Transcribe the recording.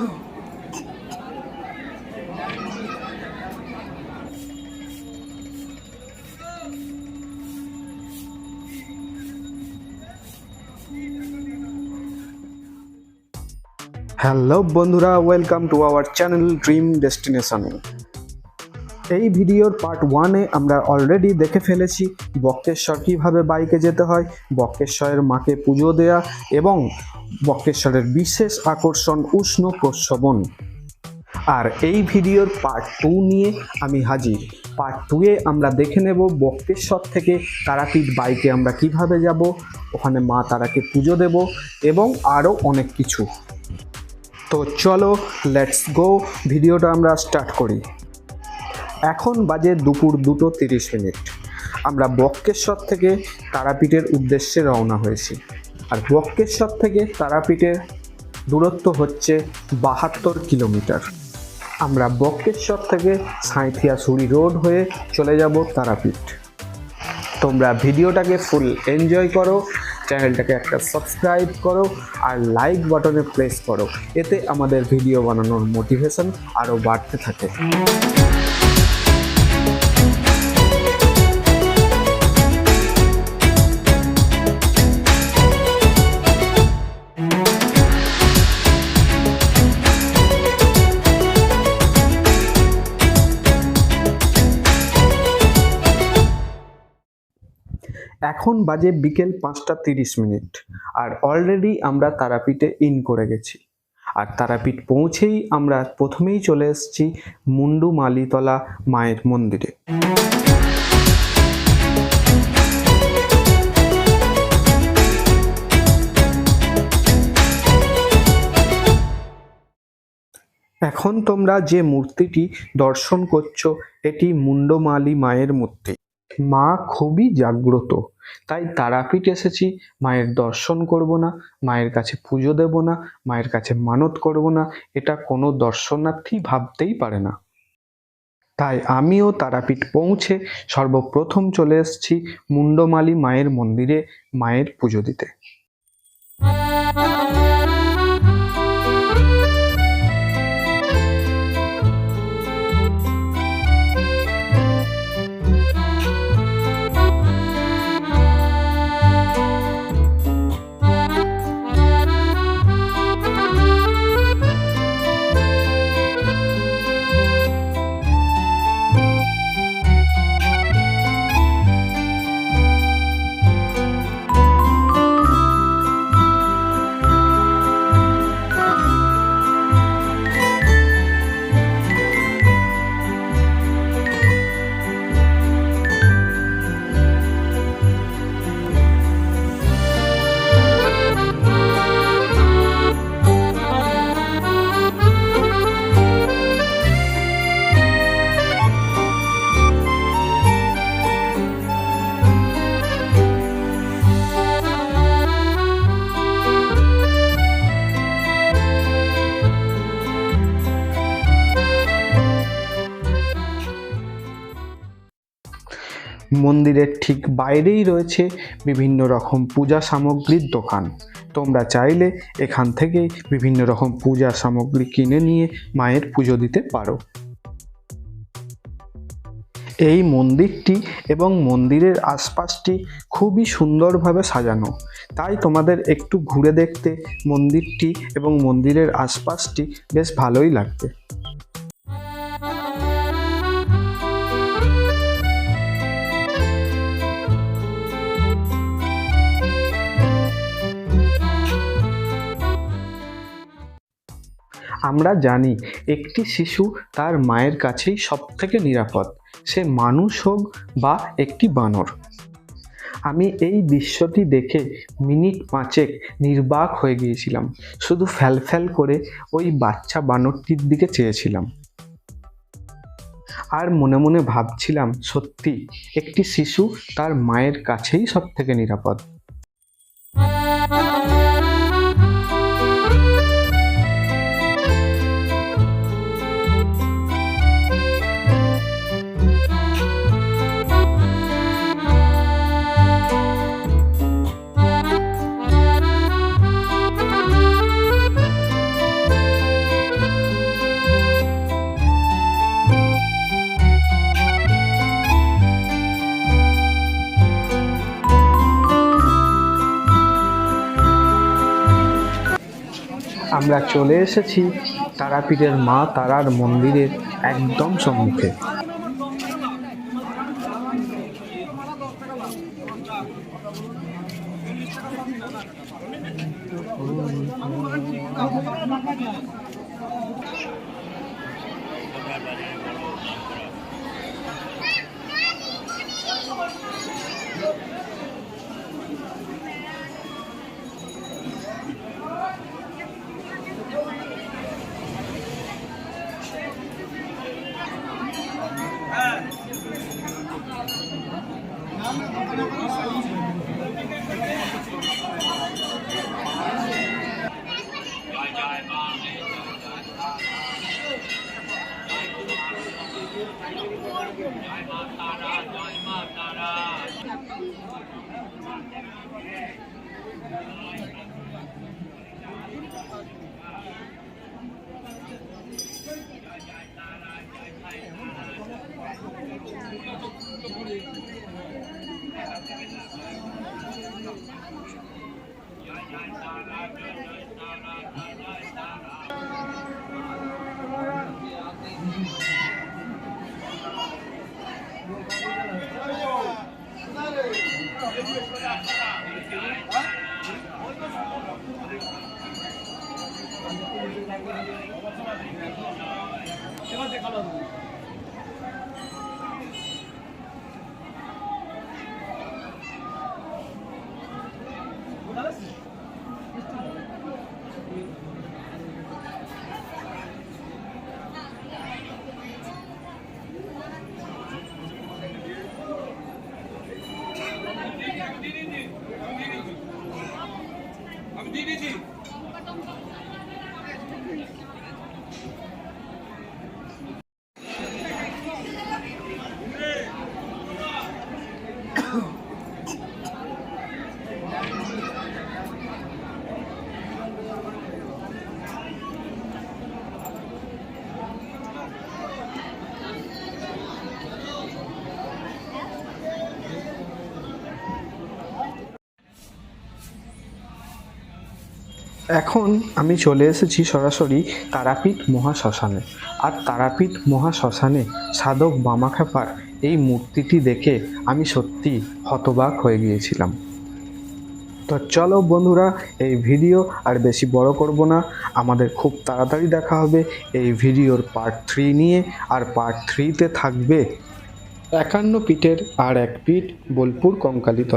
Hello বন্ধুরা, welcome to our channel dream destination. এই ভিডিওর পার্ট 1-এ আমরা অলরেডি দেখে ফেলেছি বক্রেশ্বর কীভাবে বাইকে যেতে হয়, বক্রেশ্বরের মাকে পুজো দেয়া এবং বক্রেশ্বরের বিশেষ আকর্ষণ উষ্ণ প্রস্রবণ। আর এই ভিডিওর পার্ট 2 নিয়ে আমি হাজির। পার্ট 2-এ আমরা দেখে নেব বক্রেশ্বর থেকে তারাপীঠ বাইকে আমরা কিভাবে যাব, ওখানে মা তারাকে পুজো দেব এবং আরও অনেক কিছু। তো চলো লেটস গো, ভিডিওটা আমরা স্টার্ট করি। এখন বাজে দুপুর 2:30। আমরা বক্রেশ্বর থেকে তারাপীঠের উদ্দেশ্যে রওনা হয়েছি। আর বক্রেশ্বর থেকে তারাপীঠের দূরত্ব হচ্ছে 72 কিলোমিটার। আমরা বক্রেশ্বর থেকে সাঁইথিয়া সুরি রোড হয়ে চলে যাব তারাপীঠ। তোমরা ভিডিওটাকে ফুল এনজয় করো, চ্যানেলটাকে একটা সাবস্ক্রাইব করো আর লাইক বাটনে প্রেস করো, এতে আমাদের ভিডিও বানানোর মোটিভেশন আরও বাড়তে থাকে। এখন বাজে বিকেল 5:30 আর অলরেডি আমরা তারাপীঠে ইন করে গেছি। আর তারাপীঠ পৌঁছেই আমরা প্রথমেই চলে এসেছি মুন্ডু মালিতলা মায়ের মন্দিরে। এখন তোমরা যে মূর্তিটি দর্শন করছো এটি মুন্ডমালি মায়ের মূর্তি। মা খুবই জাগ্রত, তাই তারাপীঠ এসেছি, মায়ের দর্শন করব না, মায়ের কাছে পুজো দেব না, মায়ের কাছে মানত করব না, এটা কোনো দর্শনার্থী ভাবতেই পারে না। তাই আমিও তারাপীঠ পৌঁছে সর্বপ্রথম চলে এসেছি মুন্ডমালি মায়ের মন্দিরে মায়ের পুজো দিতে। মন্দিরের ঠিক বাইরেই রয়েছে বিভিন্ন রকম পূজা সামগ্রীর দোকান। তোমরা চাইলে এখান থেকে বিভিন্ন রকম পূজা সামগ্রী কিনে নিয়ে মায়ের পুজো দিতে পারো। এই মন্দিরটি এবং মন্দিরের আশপাশটি খুবই সুন্দরভাবে সাজানো, তাই তোমাদের একটু ঘুরে দেখতে মন্দিরটি এবং মন্দিরের আশপাশটি বেশ ভালোই লাগবে। আমরা জানি একটি শিশু তার মায়ের কাছেই সবথেকে নিরাপদ, সে মানুষ হোক বা একটি বানর। আমি এই দৃশ্যটি দেখে মিনিট 5 নির্বাক হয়ে গিয়েছিলাম, শুধু ফ্যালফ্যাল করে ওই বাচ্চা বানরটির দিকে চেয়েছিলাম আর মনে মনে ভাবছিলাম, সত্যি একটি শিশু তার মায়ের কাছেই সবথেকে নিরাপদ। আমরা চলে এসেছি তারাপীঠের মা তারার মন্দিরের একদম সম্মুখে। এখন আমি চলে এসেছি সরাসরি তারাপীঠ মহাশ্মশানে। আর তারাপীঠ মহাশ্মশানে সাধক বামাখ্যাপার এই মূর্তিটি দেখে আমি সত্যি হতবাক হয়ে গিয়েছিলাম। তো চলো বন্ধুরা, এই ভিডিও আর বেশি বড় করব না, আমাদের খুব তাড়াতাড়ি দেখা হবে এই ভিডিওর পার্ট 3 নিয়ে। আর পার্ট 3-তে থাকবে 51 পীঠের আর এক পীঠ বোলপুর কঙ্কালীতলা।